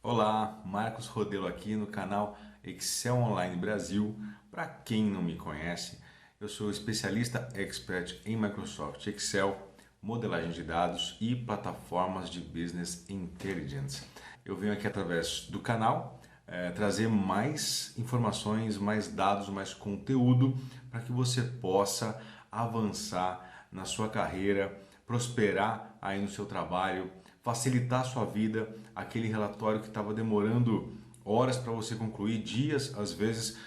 Olá, Marcos Rodelo aqui no canal Excel Online Brasil. Para quem não me conhece, eu sou especialista expert em Microsoft Excel, modelagem de dados e plataformas de Business Intelligence. Eu venho aqui através do canal trazer mais informações, mais dados, mais conteúdo para que você possa avançar na sua carreira, prosperar aí no seu trabalho, facilitar a sua vida, aquele relatório que estava demorando horas para você concluir, dias às vezes,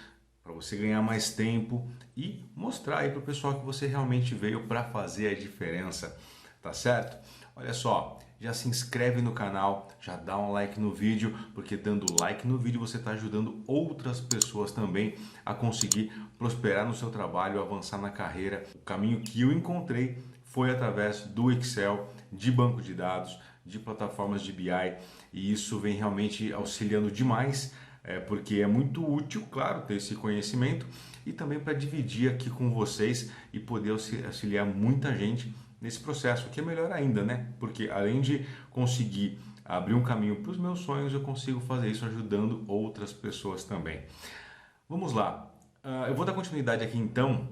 para você ganhar mais tempo e mostrar aí para o pessoal que você realmente veio para fazer a diferença, tá certo? Olha só, já se inscreve no canal, já dá um like no vídeo, porque dando like no vídeo você está ajudando outras pessoas também a conseguir prosperar no seu trabalho, avançar na carreira. O caminho que eu encontrei foi através do Excel, de banco de dados, de plataformas de BI, e isso vem realmente auxiliando demais, porque é muito útil, claro, ter esse conhecimento e também para dividir aqui com vocês e poder auxiliar muita gente nesse processo, que é melhor ainda, né? Porque além de conseguir abrir um caminho para os meus sonhos, eu consigo fazer isso ajudando outras pessoas também. Vamos lá, eu vou dar continuidade aqui então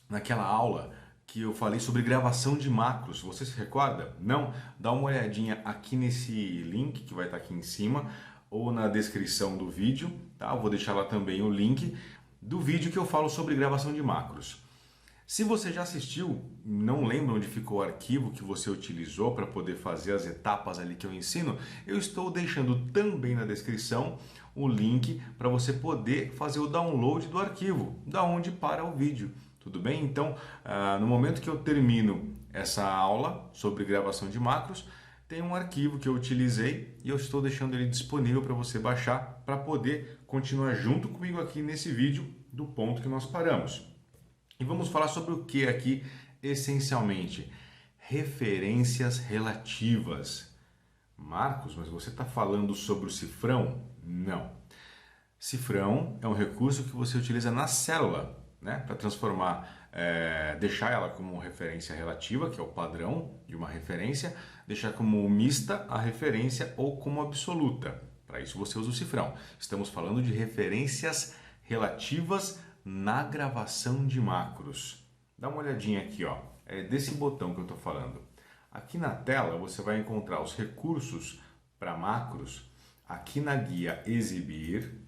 naquela aula que eu falei sobre gravação de macros. Você se recorda? Não? Dá uma olhadinha aqui nesse link que vai estar aqui em cima ou na descrição do vídeo, tá? Eu vou deixar lá também o link do vídeo que eu falo sobre gravação de macros. Se você já assistiu, não lembra onde ficou o arquivo que você utilizou para poder fazer as etapas ali que eu ensino, eu estou deixando também na descrição o link para você poder fazer o download do arquivo, da onde para o vídeo. Tudo bem? Então, no momento que eu termino essa aula sobre gravação de macros, tem um arquivo que eu utilizei e eu estou deixando ele disponível para você baixar para poder continuar junto comigo aqui nesse vídeo do ponto que nós paramos. E vamos falar sobre o que aqui, essencialmente? Referências relativas. Marcos, mas você está falando sobre o cifrão? Não. Cifrão é um recurso que você utiliza na célula, né, para transformar, deixar ela como referência relativa, que é o padrão de uma referência, deixar como mista a referência ou como absoluta. Para isso você usa o cifrão. Estamos falando de referências relativas na gravação de macros. Dá uma olhadinha aqui, ó. É desse botão que eu estou falando. Aqui na tela você vai encontrar os recursos para macros. Aqui na guia Exibir.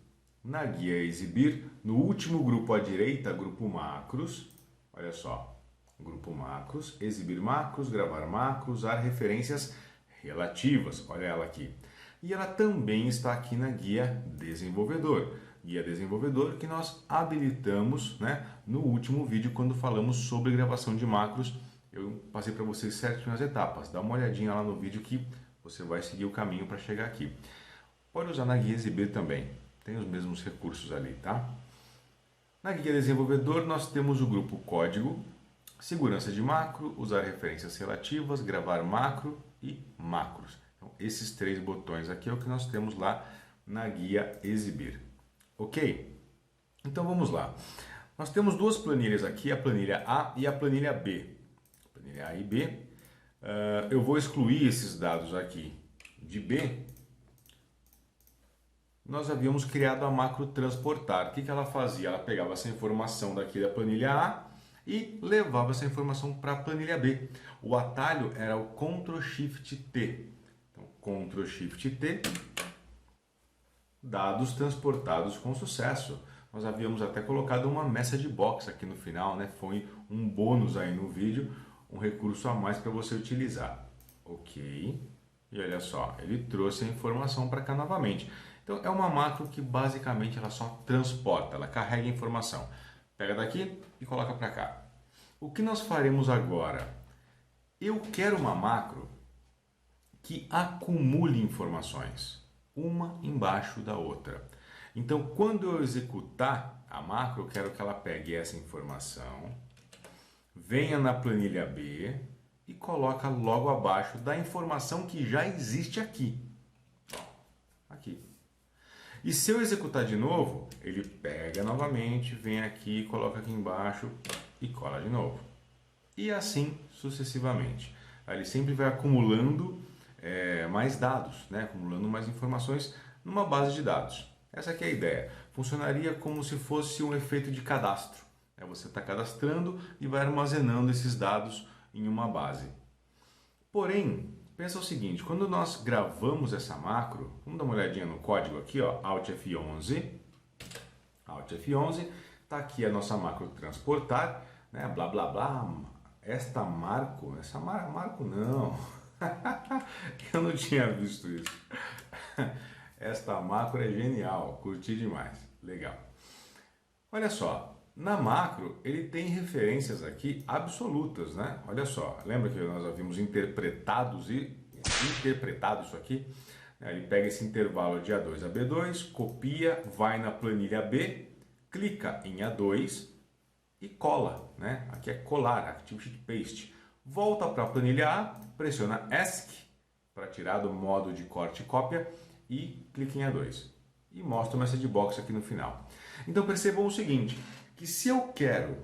Na guia Exibir, no último grupo à direita, grupo macros. Olha só. Grupo macros, exibir macros, gravar macros, usar referências relativas. Olha ela aqui. E ela também está aqui na guia Desenvolvedor. Guia Desenvolvedor que nós habilitamos, né, no último vídeo quando falamos sobre gravação de macros. Eu passei para vocês certinho as etapas. Dá uma olhadinha lá no vídeo que você vai seguir o caminho para chegar aqui. Pode usar na guia Exibir também. Tem os mesmos recursos ali, tá? Na guia Desenvolvedor nós temos o grupo Código, Segurança de macro, usar referências relativas, gravar macro e macros. Então, esses três botões aqui é o que nós temos lá na guia Exibir. Ok? Então vamos lá. Nós temos duas planilhas aqui, a planilha A e a planilha B. Planilha A e B. Eu vou excluir esses dados aqui de B. Nós havíamos criado a macro transportar. O que ela fazia? Ela pegava essa informação daqui da planilha A e levava essa informação para a planilha B. O atalho era o Ctrl Shift T. Então, Ctrl Shift T, dados transportados com sucesso. Nós havíamos até colocado uma message box aqui no final, né? Foi um bônus aí no vídeo, um recurso a mais para você utilizar. Ok. E olha só, ele trouxe a informação para cá novamente. Então é uma macro que basicamente ela só transporta, ela carrega a informação. Pega daqui e coloca para cá. O que nós faremos agora? Eu quero uma macro que acumule informações, uma embaixo da outra. Então quando eu executar a macro, eu quero que ela pegue essa informação, venha na planilha B e coloca logo abaixo da informação que já existe aqui. Aqui. E se eu executar de novo, ele pega novamente, vem aqui, coloca aqui embaixo e cola de novo. E assim sucessivamente. Ele sempre vai acumulando mais dados, né? Acumulando mais informações numa base de dados. Essa aqui é a ideia. Funcionaria como se fosse um efeito de cadastro. Você está cadastrando e vai armazenando esses dados em uma base. Porém, pensa o seguinte, quando nós gravamos essa macro, vamos dar uma olhadinha no código aqui, ó, Alt F11, está aqui a nossa macro transportar, né, blá blá blá, essa marco não, eu não tinha visto isso, esta macro é genial, curti demais, legal. Olha só, na macro ele tem referências aqui absolutas, né? Olha só, lembra que nós havíamos interpretado isso aqui? Ele pega esse intervalo de A2 a B2, copia, vai na planilha B, clica em A2 e cola, né? Aqui é colar, Activity Paste. Volta para a planilha A, pressiona ESC para tirar do modo de corte e cópia e clica em A2. E mostra o message box aqui no final. Então percebam o seguinte, que se eu quero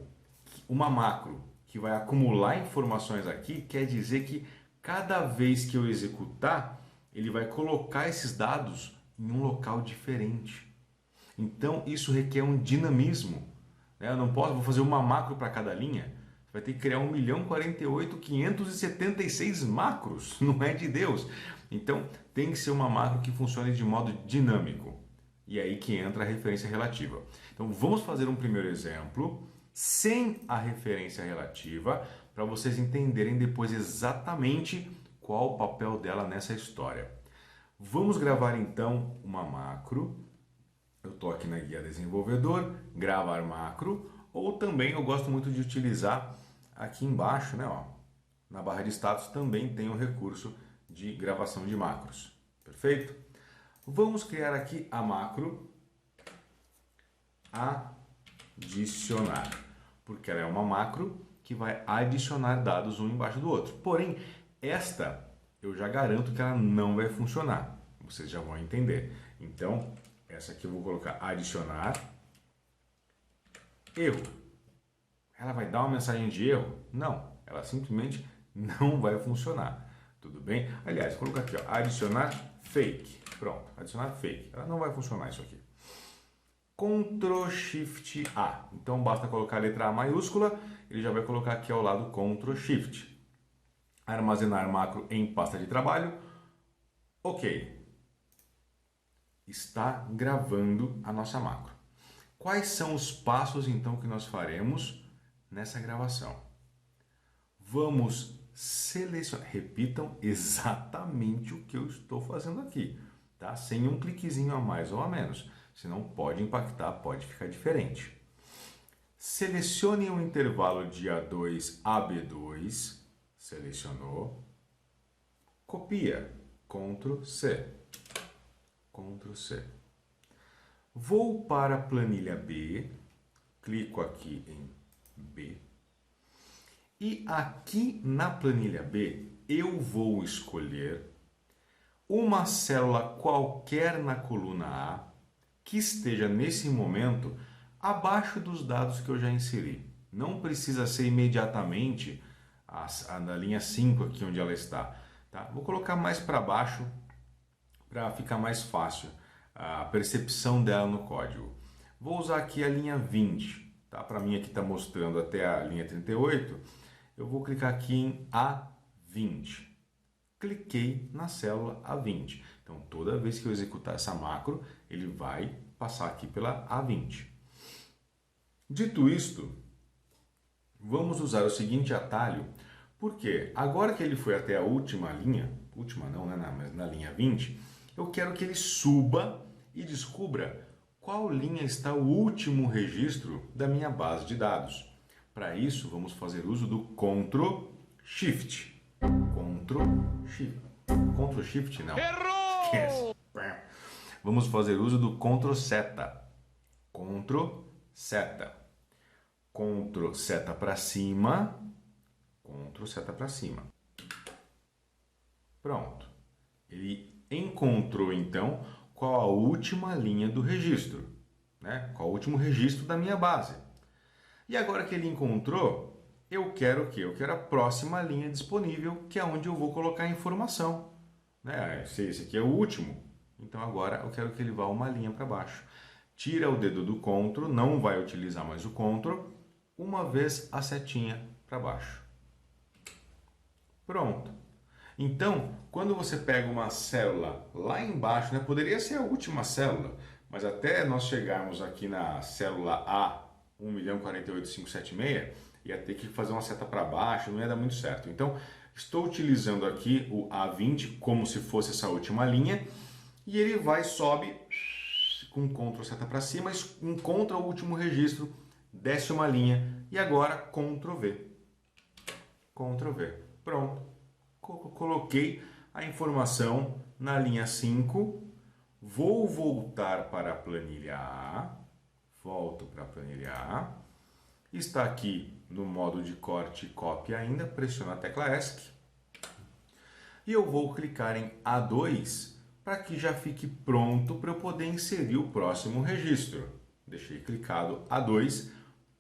uma macro que vai acumular informações aqui, quer dizer que cada vez que eu executar, ele vai colocar esses dados em um local diferente. Então isso requer um dinamismo. Eu não posso, vou fazer uma macro para cada linha. Você vai ter que criar 1.048.576 macros, não é de Deus. Então tem que ser uma macro que funcione de modo dinâmico. E aí que entra a referência relativa. Então vamos fazer um primeiro exemplo sem a referência relativa para vocês entenderem depois exatamente qual o papel dela nessa história. Vamos gravar então uma macro. Eu estou aqui na guia desenvolvedor, gravar macro, ou também eu gosto muito de utilizar aqui embaixo, né, ó, na barra de status também tem o recurso de gravação de macros. Perfeito? Vamos criar aqui a macro adicionar, porque ela é uma macro que vai adicionar dados um embaixo do outro. Porém, esta eu já garanto que ela não vai funcionar. Vocês já vão entender. Então, essa aqui eu vou colocar adicionar erro. Ela vai dar uma mensagem de erro? Não, ela simplesmente não vai funcionar. Tudo bem? Aliás, vou colocar aqui, ó, adicionar fake. Pronto, adicionar fake. Ela não vai funcionar isso aqui. Ctrl Shift A. Então basta colocar a letra A maiúscula, ele já vai colocar aqui ao lado Ctrl Shift. Armazenar macro em pasta de trabalho. Ok. Está gravando a nossa macro. Quais são os passos então que nós faremos nessa gravação? Vamos selecionar, repitam exatamente o que eu estou fazendo aqui, tá? Sem um cliquezinho a mais ou a menos, senão pode impactar, pode ficar diferente. Selecione o intervalo de A2 a B2, selecionou, copia, Ctrl C, Ctrl C. Vou para a planilha B, clico aqui em B, e aqui na planilha B eu vou escolher uma célula qualquer na coluna A que esteja nesse momento abaixo dos dados que eu já inseri. Não precisa ser imediatamente a da linha 5 aqui onde ela está. Tá? Vou colocar mais para baixo para ficar mais fácil a percepção dela no código. Vou usar aqui a linha 20. Tá? Para mim aqui está mostrando até a linha 38. Eu vou clicar aqui em A20. Cliquei na célula A20. Então, toda vez que eu executar essa macro, ele vai passar aqui pela A20. Dito isto, vamos usar o seguinte atalho, porque agora que ele foi até a última linha, última não, né, mas na linha 20, eu quero que ele suba e descubra qual linha está o último registro da minha base de dados. Para isso, vamos fazer uso do Ctrl Shift. Ctrl Shift. Ctrl Shift não. Errou! Esquece. Vamos fazer uso do Ctrl Seta. Ctrl Seta. Ctrl Seta para cima. Ctrl Seta para cima. Pronto. Ele encontrou então qual a última linha do registro, né? Qual o último registro da minha base. E agora que ele encontrou, eu quero o quê? Eu quero a próxima linha disponível, que é onde eu vou colocar a informação. Né? Se esse aqui é o último, Então agora eu quero que ele vá uma linha para baixo. Tira o dedo do CTRL, não vai utilizar mais o CTRL, uma vez a setinha para baixo. Pronto. Então, quando você pega uma célula lá embaixo, né, poderia ser a última célula, mas até nós chegarmos aqui na célula A, 1.048.576, ia ter que fazer uma seta para baixo, não ia dar muito certo. Então, estou utilizando aqui o A20 como se fosse essa última linha, e ele vai, sobe com CTRL seta para cima, encontra o último registro, desce uma linha e agora CTRL V. CTRL V. Pronto. Coloquei a informação na linha 5. Vou voltar para a planilha A. Volto para a planilha A. Está aqui no modo de corte e cópia ainda. Pressiono a tecla ESC. E eu vou clicar em A2 para que já fique pronto para eu poder inserir o próximo registro. Deixei clicado A2,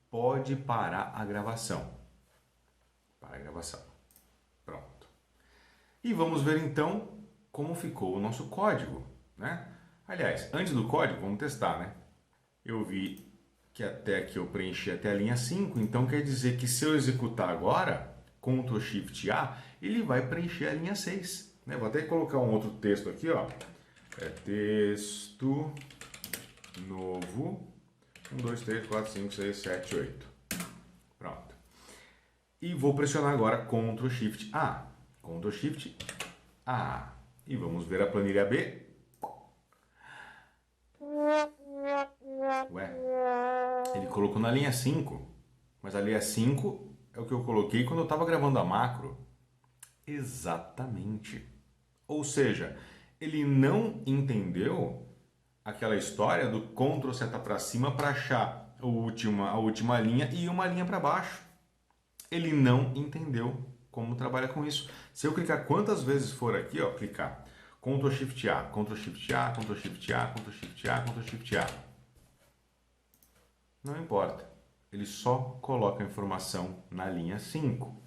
pode parar a gravação. Para a gravação. Pronto. E vamos ver então como ficou o nosso código, né? Aliás, antes do código, vamos testar, né? Eu vi que até aqui eu preenchi até a linha 5, então quer dizer que se eu executar agora, Ctrl Shift A, ele vai preencher a linha 6. Né? Vou até colocar um outro texto aqui, ó. Texto novo 1, 2, 3, 4, 5, 6, 7, 8. Pronto. E vou pressionar agora Ctrl Shift A. Ctrl Shift A. E vamos ver a planilha B. Ué, ele colocou na linha 5. Mas a linha 5 é o que eu coloquei quando eu estava gravando a macro. Exatamente. Ou seja, ele não entendeu aquela história do Ctrl seta para cima para achar a última linha e uma linha para baixo. Ele não entendeu como trabalha com isso. Se eu clicar quantas vezes for aqui, ó, clicar Ctrl Shift A, Ctrl Shift A, Ctrl Shift A, Ctrl Shift A, Ctrl Shift A. Não importa. Ele só coloca a informação na linha 5.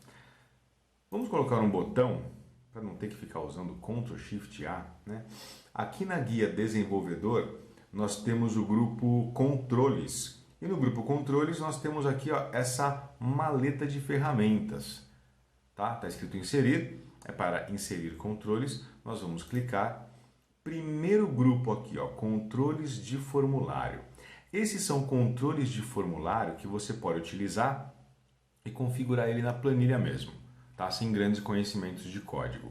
Vamos colocar um botão para não ter que ficar usando Ctrl Shift A, né? Aqui na guia desenvolvedor nós temos o grupo controles. E no grupo controles nós temos aqui, ó, essa maleta de ferramentas. Tá escrito inserir, é para inserir controles. Nós vamos clicar. Primeiro grupo aqui, ó, controles de formulário. Esses são controles de formulário que você pode utilizar e configurar ele na planilha mesmo, tá? Sem grandes conhecimentos de código.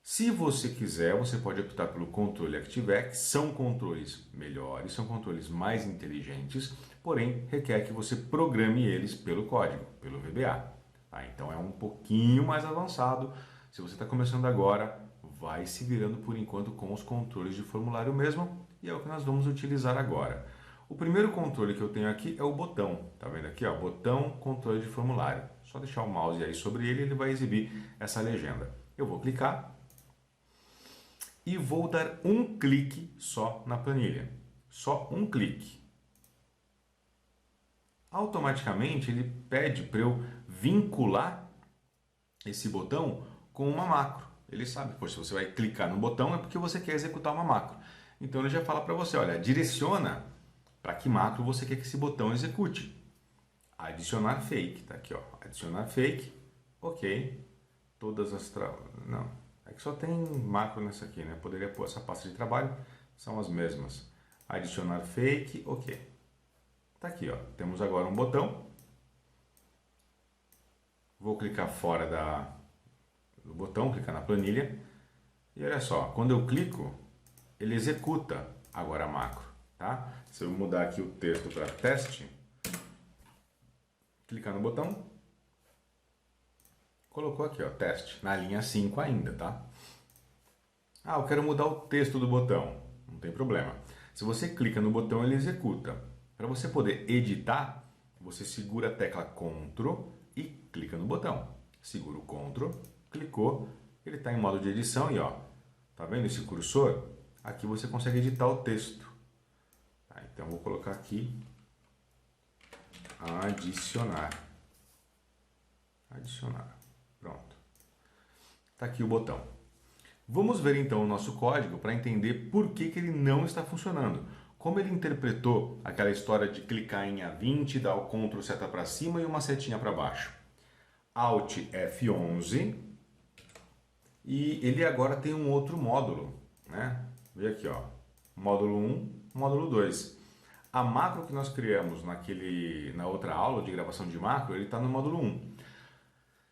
Se você quiser, você pode optar pelo controle ActiveX. São controles melhores, são controles mais inteligentes, porém requer que você programe eles pelo código, pelo VBA. Tá? Então é um pouquinho mais avançado. Se você está começando agora, vai se virando por enquanto com os controles de formulário mesmo, e é o que nós vamos utilizar agora. O primeiro controle que eu tenho aqui é o botão. Tá vendo aqui, ó? Botão, controle de formulário. Só deixar o mouse aí sobre ele, ele vai exibir essa legenda. Eu vou clicar e vou dar um clique só na planilha. Só um clique. Automaticamente ele pede para eu vincular esse botão com uma macro. Ele sabe, poxa, se você vai clicar no botão é porque você quer executar uma macro. Então ele já fala para você, olha, direciona para que macro você quer que esse botão execute. Adicionar fake, tá aqui, ó. Adicionar fake, ok. Todas as não, é que só tem macro nessa aqui, né? Poderia pôr essa pasta de trabalho, são as mesmas. Adicionar fake, ok. Tá aqui, ó. Temos agora um botão. Vou clicar fora do botão, clicar na planilha. E olha só, quando eu clico, ele executa agora a macro, tá? Se eu mudar aqui o texto para teste, clicar no botão, colocou aqui, ó, teste, na linha 5 ainda, tá? Ah, eu quero mudar o texto do botão, não tem problema. Se você clica no botão, ele executa. Para você poder editar, você segura a tecla Ctrl e clica no botão. Segura o Ctrl, clicou, ele está em modo de edição e ó, tá vendo esse cursor? Aqui você consegue editar o texto. Tá, então vou colocar aqui, adicionar. Adicionar. Pronto. Tá aqui o botão. Vamos ver então o nosso código para entender por que ele não está funcionando. Como ele interpretou aquela história de clicar em A20, dar o Ctrl seta para cima e uma setinha para baixo. Alt F11 e ele agora tem um outro módulo, né? Vê aqui, ó, módulo 1, módulo 2. A macro que nós criamos na outra aula de gravação de macro, ele está no módulo 1.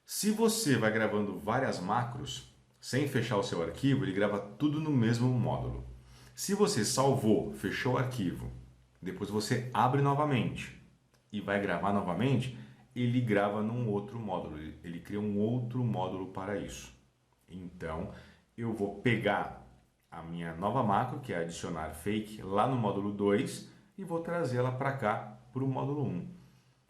Se você vai gravando várias macros, sem fechar o seu arquivo, ele grava tudo no mesmo módulo. Se você salvou, fechou o arquivo, depois você abre novamente e vai gravar novamente, ele grava num outro módulo, ele cria um outro módulo para isso. Então, eu vou pegar a minha nova macro, que é adicionar fake, lá no módulo 2 e vou trazê-la para cá, para o módulo 1.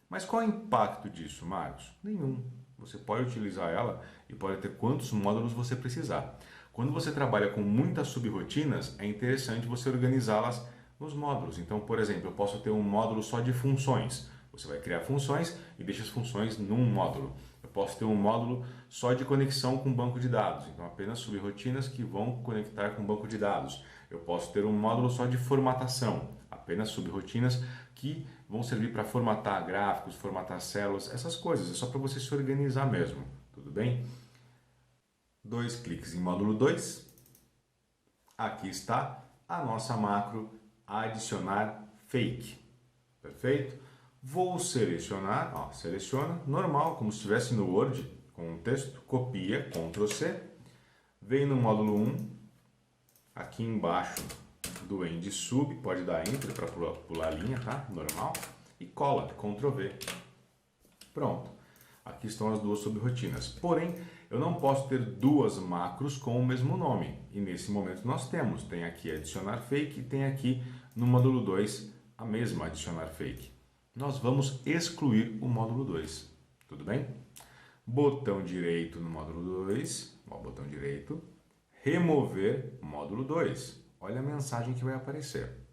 Mas qual é o impacto disso, Marcos? Nenhum. Você pode utilizar ela e pode ter quantos módulos você precisar. Quando você trabalha com muitas subrotinas, é interessante você organizá-las nos módulos. Então, por exemplo, eu posso ter um módulo só de funções. Você vai criar funções e deixa as funções num módulo. Eu posso ter um módulo só de conexão com banco de dados, então apenas subrotinas que vão conectar com banco de dados. Eu posso ter um módulo só de formatação, apenas subrotinas que vão servir para formatar gráficos, formatar células, essas coisas. É só para você se organizar mesmo, tudo bem? 2 cliques em módulo 2. Aqui está a nossa macro adicionar fake. Perfeito? Vou selecionar, ó, seleciona, normal, como se estivesse no Word, com um texto, copia, Ctrl C, vem no módulo 1, aqui embaixo do end sub, pode dar Enter para pular a linha, tá? Normal, e cola, Ctrl V. Pronto, aqui estão as duas subrotinas. Porém, eu não posso ter duas macros com o mesmo nome, e nesse momento nós temos, tem aqui adicionar fake e tem aqui no módulo 2 a mesma adicionar fake. Nós vamos excluir o módulo 2, tudo bem? Botão direito no módulo 2, ó, botão direito, remover módulo 2. Olha a mensagem que vai aparecer.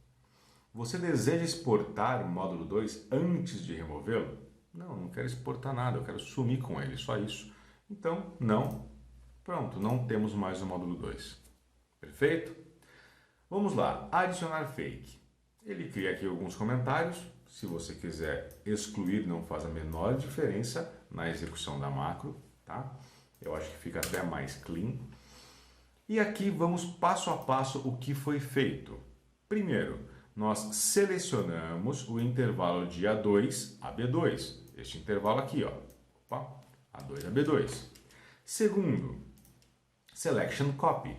Você deseja exportar o módulo 2 antes de removê-lo? Não, não quero exportar nada, eu quero sumir com ele, só isso. Então, não. Pronto, não temos mais o módulo 2. Perfeito? Vamos lá, adicionar fake. Ele cria aqui alguns comentários. Se você quiser excluir, não faz a menor diferença na execução da macro, tá? Eu acho que fica até mais clean. E aqui vamos passo a passo o que foi feito. Primeiro, nós selecionamos o intervalo de A2 a B2. Este intervalo aqui, ó. Opa, A2 a B2. Segundo, Selection Copy.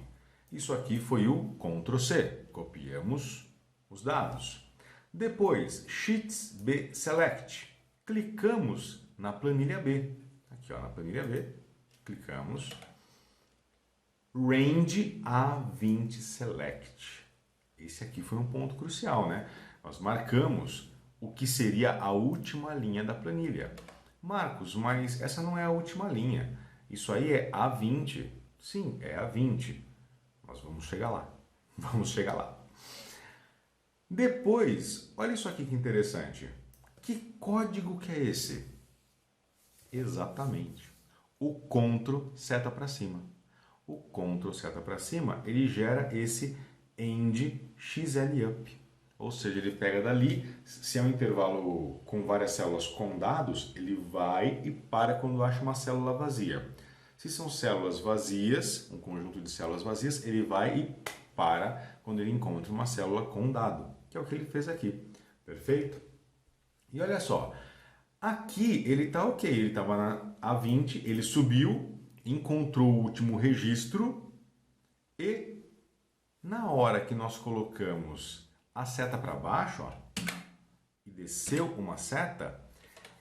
Isso aqui foi o Ctrl C. Copiamos os dados. Depois, Sheets B Select. Clicamos na planilha B. Aqui, ó, na planilha B. Clicamos. Range A20 Select. Esse aqui foi um ponto crucial, né? Nós marcamos o que seria a última linha da planilha. Marcos, mas essa não é a última linha. Isso aí é A20. Sim, é A20. Nós vamos chegar lá. Vamos chegar lá. Depois, olha isso aqui que interessante. Que código que é esse? Exatamente. O Ctrl seta para cima. O Ctrl seta para cima, ele gera esse end XLUp. Ou seja, ele pega dali, se é um intervalo com várias células com dados, ele vai e para quando acha uma célula vazia. Se são células vazias, um conjunto de células vazias, ele vai e para quando ele encontra uma célula com dado, que é o que ele fez aqui. Perfeito? E olha só, aqui ele está ok, ele estava na A20, ele subiu, encontrou o último registro e na hora que nós colocamos a seta para baixo, ó, e desceu uma seta,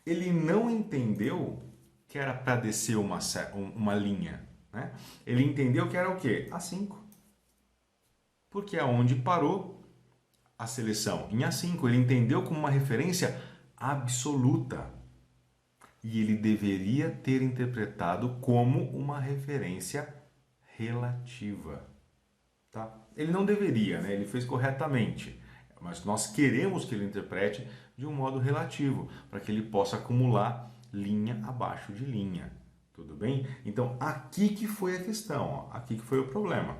ele não entendeu que era para descer uma linha, né? Ele entendeu que era o quê? A5. Porque é onde parou a seleção. Em A5, ele entendeu como uma referência absoluta. E ele deveria ter interpretado como uma referência relativa. Tá? Ele não deveria, né? Ele fez corretamente. Mas nós queremos que ele interprete de um modo relativo, para que ele possa acumular linha abaixo de linha. Tudo bem? Então, aqui que foi a questão, ó, aqui que foi o problema.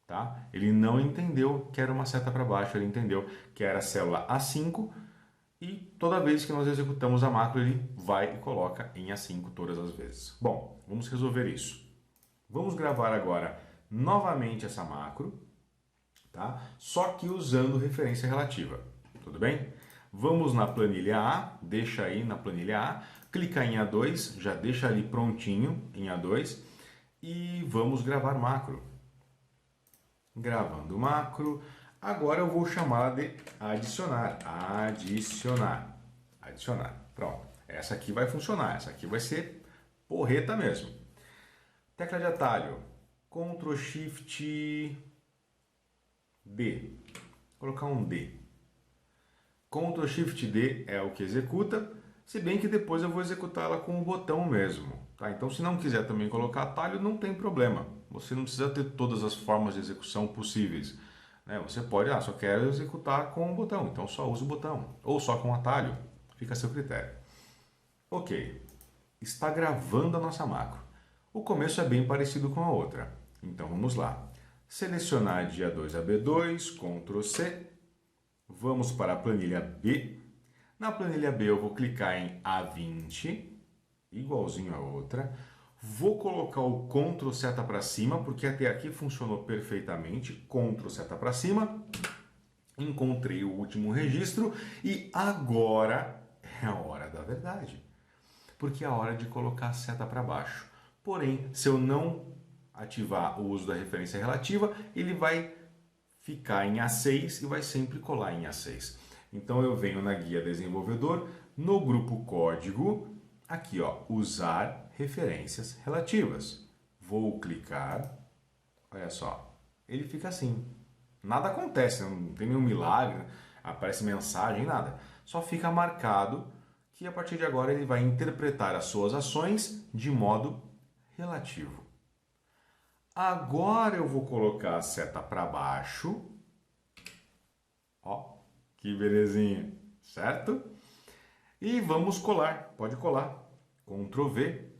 Tá? Ele não entendeu que era uma seta para baixo, ele entendeu que era a célula A5 e toda vez que nós executamos a macro, ele vai e coloca em A5 todas as vezes. Bom, vamos resolver isso. Vamos gravar agora novamente essa macro, tá? Só que usando referência relativa, tudo bem? Vamos na planilha A, deixa aí na planilha A, clica em A2, já deixa ali prontinho em A2 e vamos gravar macro. Gravando macro, agora eu vou chamar de adicionar, adicionar, pronto. Essa aqui vai funcionar, essa aqui vai ser porreta mesmo. Tecla de atalho, Ctrl Shift D, vou colocar um D. Ctrl Shift D é o que executa, se bem que depois eu vou executar ela com o botão mesmo. Tá? Então, se não quiser também colocar atalho, não tem problema. Você não precisa ter todas as formas de execução possíveis. Né? Você pode, só quero executar com o botão, então só use o botão. Ou só com atalho, fica a seu critério. Ok, está gravando a nossa macro. O começo é bem parecido com a outra. Então, vamos lá. Selecionar de A2 a B2, Ctrl C. Vamos para a planilha B. Na planilha B eu vou clicar em A20, igualzinho a outra. Vou colocar o Ctrl seta para cima, porque até aqui funcionou perfeitamente. Ctrl seta para cima. Encontrei o último registro e agora é a hora da verdade. Porque é a hora de colocar a seta para baixo. Porém, se eu não ativar o uso da referência relativa, ele vai ficar em A6 e vai sempre colar em A6. Então eu venho na guia desenvolvedor, no grupo código, aqui ó, usar referências relativas. Vou clicar, olha só, ele fica assim. Nada acontece, não tem nenhum milagre, aparece mensagem, nada. Só fica marcado que a partir de agora ele vai interpretar as suas ações de modo relativo. Agora eu vou colocar a seta para baixo. Ó, que belezinha, certo? E vamos colar, pode colar. Ctrl V.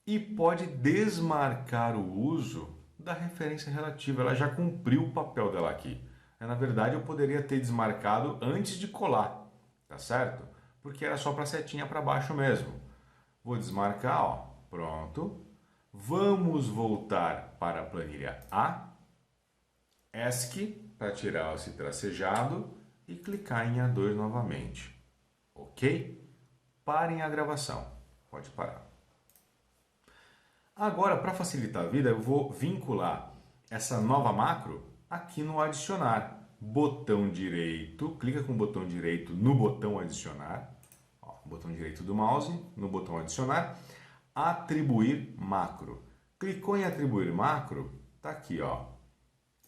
E pode desmarcar o uso da referência relativa. Ela já cumpriu o papel dela aqui. Na verdade, eu poderia ter desmarcado antes de colar, tá certo? Porque era só para a setinha para baixo mesmo. Vou desmarcar, ó, pronto. Vamos voltar para a planilha A, ESC, para tirar esse tracejado e clicar em A2 novamente. Ok? Parem a gravação. Pode parar. Agora, para facilitar a vida, eu vou vincular essa nova macro aqui no adicionar. Botão direito, clica com o botão direito no botão adicionar. Ó, botão direito do mouse, no botão adicionar. Atribuir macro. Clicou em atribuir macro, tá aqui, ó.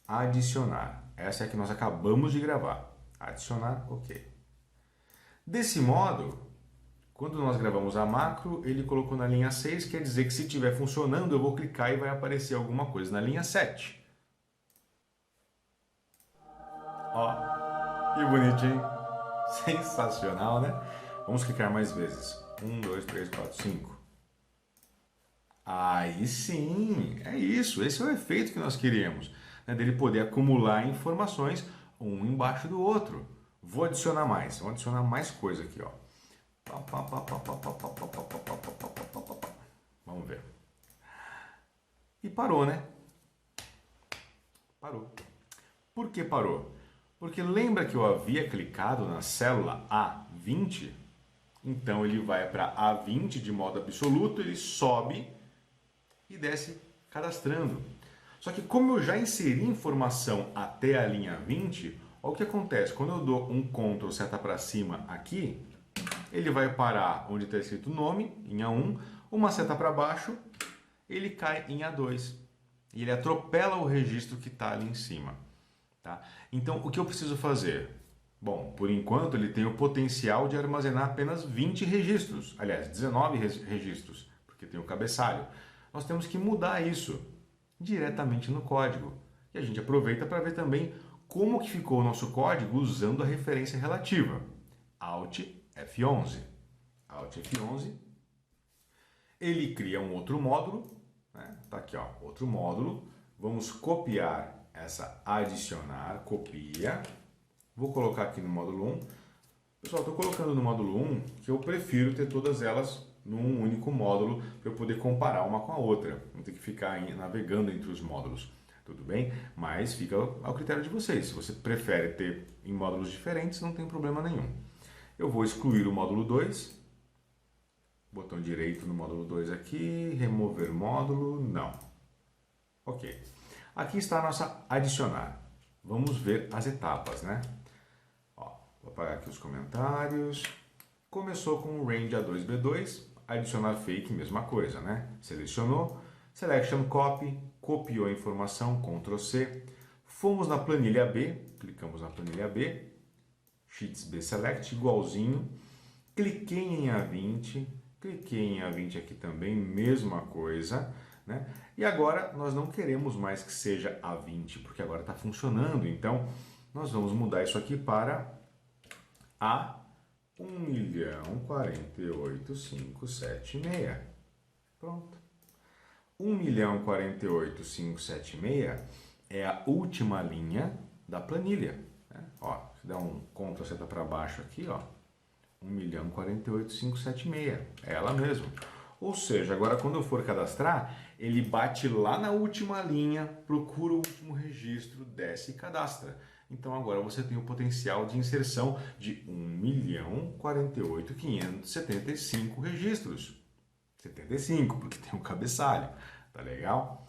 Adicionar. Essa é a que nós acabamos de gravar. Adicionar, ok. Desse modo, quando nós gravamos a macro, ele colocou na linha 6, quer dizer que se estiver funcionando, eu vou clicar e vai aparecer alguma coisa na linha 7. Ó, que bonitinho. Sensacional, né? Vamos clicar mais vezes. 1, 2, 3, 4, 5. Aí sim, é isso. Esse é o efeito que nós queríamos, né? Dele poder acumular informações um embaixo do outro. Vou adicionar mais. Vou adicionar mais coisa aqui, ó. Vamos ver. E parou, né? Parou. Por que parou? Porque lembra que eu havia clicado na célula A20? Então ele vai para A20 de modo absoluto, ele sobe e desce cadastrando. Só que como eu já inseri informação até a linha 20, olha o que acontece. Quando eu dou um Ctrl seta para cima aqui, ele vai parar onde está escrito nome, em A1, uma seta para baixo, ele cai em A2. E ele atropela o registro que está ali em cima. Tá? Então, o que eu preciso fazer? Bom, por enquanto ele tem o potencial de armazenar apenas 20 registros. Aliás, 19 registros, porque tem o cabeçalho. Nós temos que mudar isso diretamente no código. E a gente aproveita para ver também como que ficou o nosso código usando a referência relativa. Alt F11. Alt F11. Ele cria um outro módulo, né? Tá aqui, ó, outro módulo. Vamos copiar essa adicionar, copia. Vou colocar aqui no módulo 1. Pessoal, estou colocando no módulo 1 que eu prefiro ter todas elas num único módulo para eu poder comparar uma com a outra. Não ter que ficar navegando entre os módulos. Tudo bem? Mas fica ao critério de vocês. Se você prefere ter em módulos diferentes, não tem problema nenhum. Eu vou excluir o módulo 2. Botão direito no módulo 2 aqui. Remover módulo. Não. Ok. Aqui está a nossa adicionar. Vamos ver as etapas, né? Ó, vou apagar aqui os comentários. Começou com o range A2B2. Adicionar fake, mesma coisa, né? Selecionou. Selection copy. Copiou a informação, Ctrl C. Fomos na planilha B, clicamos na planilha B, Sheets B Select, igualzinho. Cliquei em A20, cliquei em A20 aqui também, mesma coisa, né? E agora nós não queremos mais que seja A20, porque agora está funcionando, então nós vamos mudar isso aqui para A 1.048.576. Pronto. 1.048.576 é a última linha da planilha, né? Ó, se der um Ctrl seta para baixo aqui, ó, 1.048.576, é ela mesmo. Ou seja, agora quando eu for cadastrar, ele bate lá na última linha, procura o último registro, desce e cadastra. Então agora você tem o potencial de inserção de 1.048.575 registros. 75, porque tem um cabeçalho, tá legal?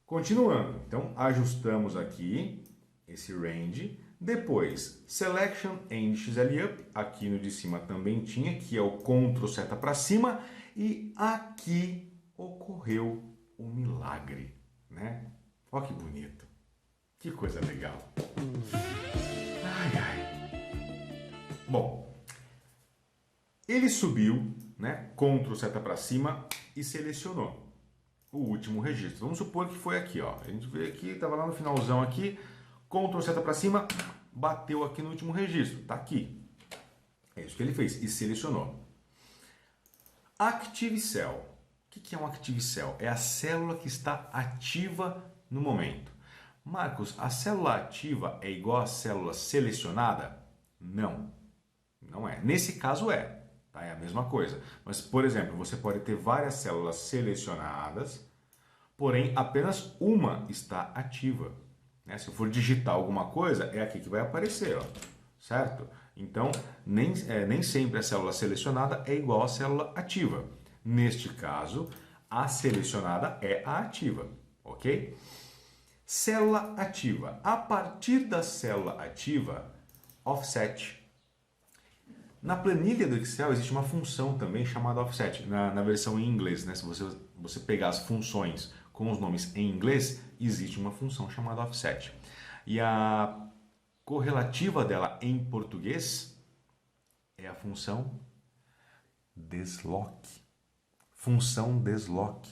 Continuando, então ajustamos aqui esse range, depois Selection and XLUp, aqui no de cima também tinha, que é o Ctrl seta para cima, e aqui ocorreu o milagre, né? Olha que bonito, que coisa legal. Ai, ai. Bom, ele subiu, né? Ctrl seta para cima e selecionou o último registro. Vamos supor que foi aqui, ó. A gente veio aqui, estava lá no finalzão aqui, Ctrl seta para cima, bateu aqui no último registro, tá aqui. É isso que ele fez e selecionou. Active Cell. O que é um Active Cell? É a célula que está ativa no momento. Marcos, a célula ativa é igual à célula selecionada? Não, não é. Nesse caso é. Tá? É a mesma coisa. Mas, por exemplo, você pode ter várias células selecionadas, porém apenas uma está ativa. Né? Se eu for digitar alguma coisa, é aqui que vai aparecer, ó, certo? Então, nem sempre a célula selecionada é igual à célula ativa. Neste caso, a selecionada é a ativa, ok? Célula ativa. A partir da célula ativa, offset. Na planilha do Excel existe uma função também chamada offset, na versão em inglês, né? Se você pegar as funções com os nomes em inglês, existe uma função chamada offset. E a correlativa dela em português é a função desloc. Função desloc.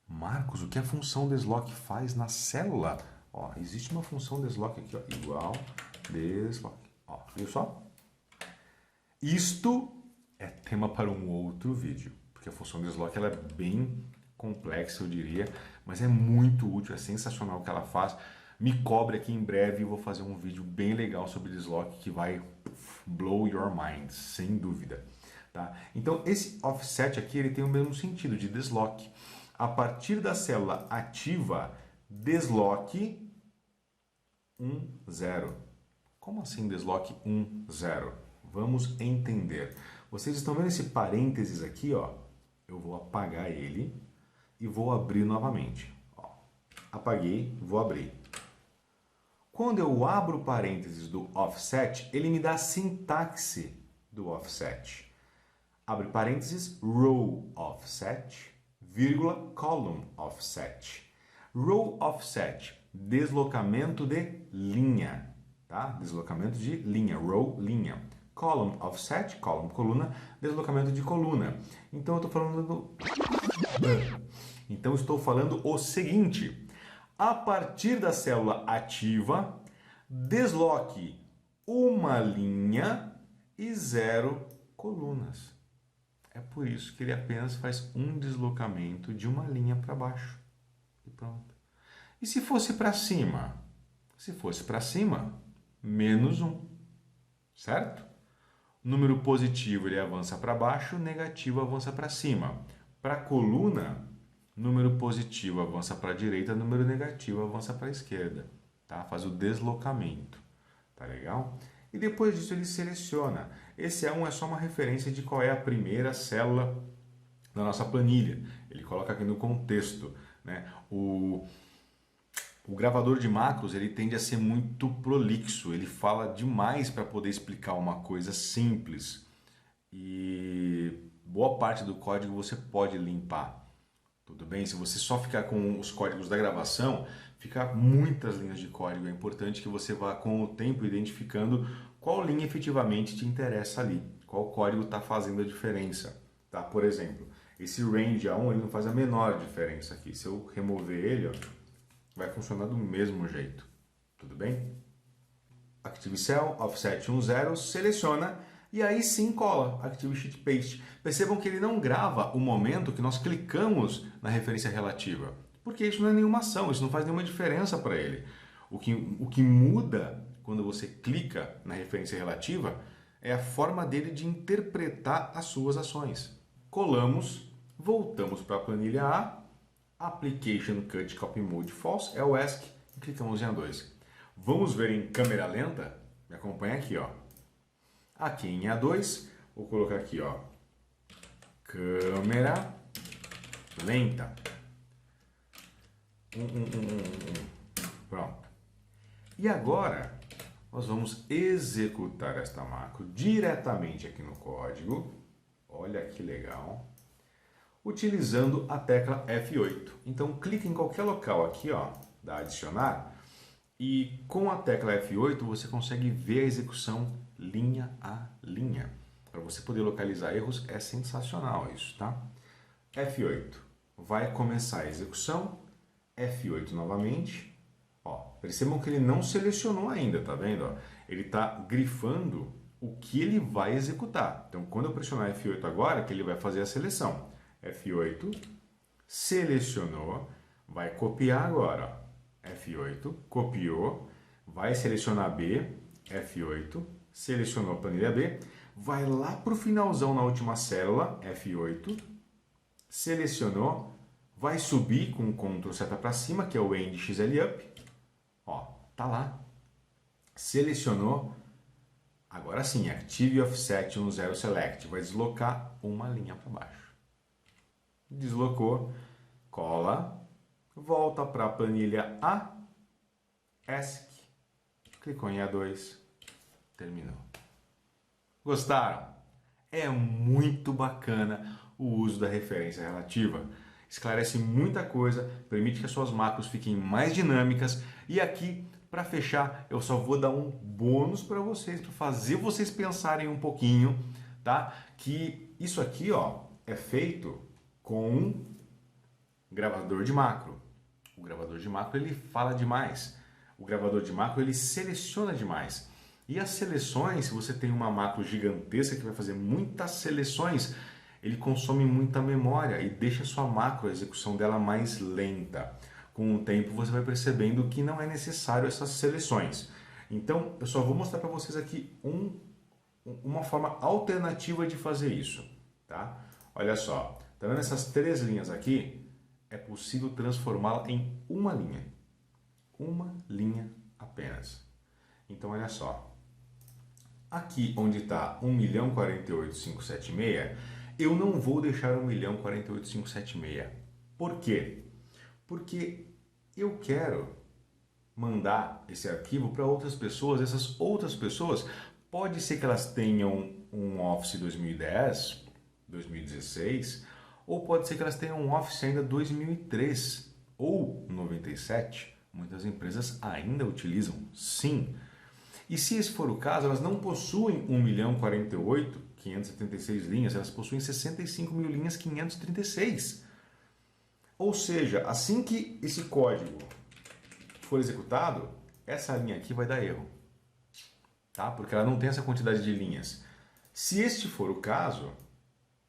Marcos, o que a função desloc faz na célula? Ó, existe uma função desloc aqui, ó, igual desloc. Ó, viu só? Isto é tema para um outro vídeo, porque a função desloc ela é bem complexa, eu diria, mas é muito útil, é sensacional o que ela faz. Me cobre aqui em breve e vou fazer um vídeo bem legal sobre desloc que vai blow your mind, sem dúvida. Tá? Então esse offset aqui ele tem o mesmo sentido de desloc. A partir da célula ativa, desloc 1, 0. Como assim desloc 1, 0? Vamos entender. Vocês estão vendo esse parênteses aqui, ó? Eu vou apagar ele e vou abrir novamente. Ó, apaguei, vou abrir. Quando eu abro o parênteses do offset, ele me dá a sintaxe do offset. Abre parênteses, row offset, vírgula, column offset. Row offset, deslocamento de linha, tá? Deslocamento de linha, row, linha. Column offset, column, coluna, deslocamento de coluna. Então eu estou falando estou falando o seguinte: a partir da célula ativa, desloque uma linha e 0 colunas. É por isso que ele apenas faz um deslocamento de uma linha para baixo. E pronto. E se fosse para cima? Se fosse para cima, menos um, certo? Número positivo ele avança para baixo, negativo avança para cima. Para a coluna, número positivo avança para a direita, número negativo avança para a esquerda. Tá? Faz o deslocamento. Tá legal? E depois disso ele seleciona. Esse A1 é só uma referência de qual é a primeira célula da nossa planilha. Ele coloca aqui no contexto, né? O gravador de macros ele tende a ser muito prolixo, ele fala demais para poder explicar uma coisa simples e boa parte do código você pode limpar. Tudo bem? Se você só ficar com os códigos da gravação, fica muitas linhas de código. É importante que você vá com o tempo identificando qual linha efetivamente te interessa ali, qual código está fazendo a diferença. Tá? Por exemplo, esse range A1 ele não faz a menor diferença aqui. Se eu remover ele, ó, vai funcionar do mesmo jeito. Tudo bem? Active Cell, Offset 10, seleciona e aí sim cola, Active Shift Paste. Percebam que ele não grava o momento que nós clicamos na referência relativa, porque isso não é nenhuma ação, isso não faz nenhuma diferença para ele. O que muda quando você clica na referência relativa é a forma dele de interpretar as suas ações. Colamos, voltamos para a planilha A, Application Cut Copy Mode False é o ESC e clicamos em A2. Vamos ver em câmera lenta? Me acompanha aqui, ó. Aqui em A2, vou colocar aqui, ó, câmera lenta. Pronto. E agora, nós vamos executar esta macro diretamente aqui no código. Olha que legal. Utilizando a tecla F8. Então, clique em qualquer local aqui, ó, da adicionar, e com a tecla F8 você consegue ver a execução linha a linha. Para você poder localizar erros é sensacional isso, tá? F8. Vai começar a execução. F8 novamente. Ó, percebam que ele não selecionou ainda, tá vendo? Ó? Ele está grifando o que ele vai executar. Então, quando eu pressionar F8 agora, que ele vai fazer a seleção. F8, selecionou, vai copiar agora. Ó. F8, copiou, vai selecionar B, F8, selecionou a planilha B, vai lá para o finalzão na última célula, F8, selecionou, vai subir com o Ctrl seta para cima, que é o End XL Up, ó, tá lá, selecionou, agora sim, Active Offset 10 Select, vai deslocar uma linha para baixo. Deslocou, cola, volta para a planilha A, ESC, clicou em A2, terminou. Gostaram? É muito bacana o uso da referência relativa. Esclarece muita coisa, permite que as suas macros fiquem mais dinâmicas e aqui, para fechar, eu só vou dar um bônus para vocês, para fazer vocês pensarem um pouquinho, tá? Que isso aqui, ó, é feito com um gravador de macro. O gravador de macro ele fala demais. O gravador de macro ele seleciona demais. E as seleções, se você tem uma macro gigantesca que vai fazer muitas seleções, ele consome muita memória e deixa a sua macro, a execução dela mais lenta. Com o tempo você vai percebendo que não é necessário essas seleções. Então eu só vou mostrar para vocês aqui uma forma alternativa de fazer isso. Tá? Olha só, tá vendo essas três linhas aqui? É possível transformá-la em uma linha apenas. Então olha só, aqui onde está 1.048.576, eu não vou deixar 1.048.576. Por quê? Porque eu quero mandar esse arquivo para outras pessoas. Essas outras pessoas, pode ser que elas tenham um Office 2010, 2016, ou pode ser que elas tenham um Office ainda 2003 ou 97. Muitas empresas ainda utilizam, sim. E se esse for o caso, elas não possuem 1.048.576 linhas, elas possuem 65.000 linhas 536. Ou seja, assim que esse código for executado, essa linha aqui vai dar erro, tá? Porque ela não tem essa quantidade de linhas. Se este for o caso,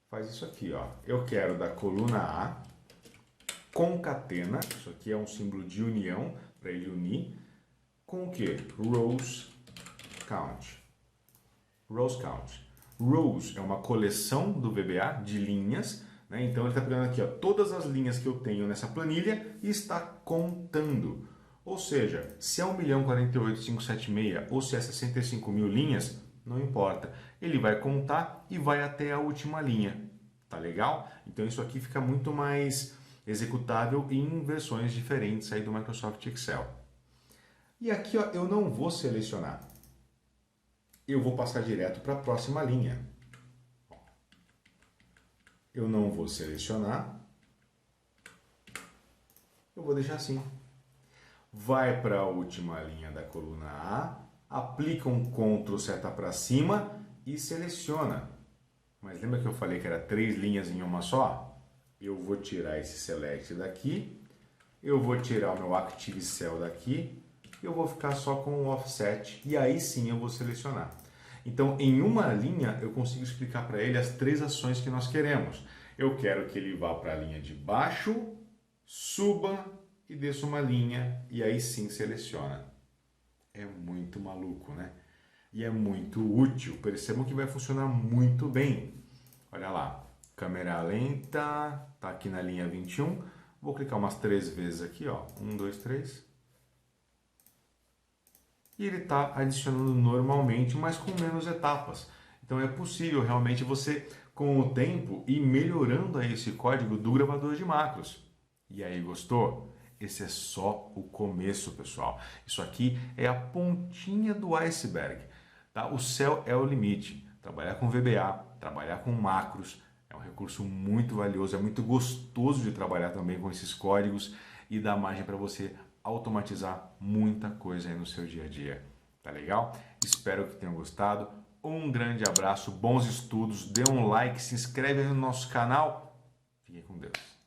faz isso aqui, ó. Eu quero da coluna A, concatena, isso aqui é um símbolo de união, para ele unir, com o que? Rows count. Rows count. Rows é uma coleção do VBA de linhas, né? Então ele está pegando aqui, ó, todas as linhas que eu tenho nessa planilha e está contando. Ou seja, se é 1.048.576 ou se é 65.000 linhas, não importa. Ele vai contar e vai até a última linha. Tá legal? Então isso aqui fica muito mais executável em versões diferentes aí do Microsoft Excel. E aqui, ó, eu não vou selecionar. Eu vou passar direto para a próxima linha. Eu não vou selecionar. Eu vou deixar assim. Vai para a última linha da coluna A, aplica um Ctrl seta para cima e seleciona. Mas lembra que eu falei que era 3 linhas em uma só? Eu vou tirar esse Select daqui, eu vou tirar o meu Active Cell daqui, eu vou ficar só com o Offset e aí sim eu vou selecionar. Então, em uma linha, eu consigo explicar para ele as 3 ações que nós queremos. Eu quero que ele vá para a linha de baixo, suba e desça uma linha e aí sim seleciona. É muito maluco, né? E é muito útil. Percebam que vai funcionar muito bem. Olha lá, câmera lenta, tá aqui na linha 21. Vou clicar umas 3 vezes aqui, ó. 1, 2, 3. E ele está adicionando normalmente, mas com menos etapas. Então é possível realmente você, com o tempo, ir melhorando aí esse código do gravador de macros. E aí, gostou? Esse é só o começo, pessoal. Isso aqui é a pontinha do iceberg. Tá? O céu é o limite. Trabalhar com VBA, trabalhar com macros, é um recurso muito valioso, é muito gostoso de trabalhar também com esses códigos e dá margem para você automatizar muita coisa aí no seu dia a dia. Tá legal? Espero que tenham gostado. Um grande abraço, bons estudos, dê um like, se inscreve aí no nosso canal. Fiquem com Deus.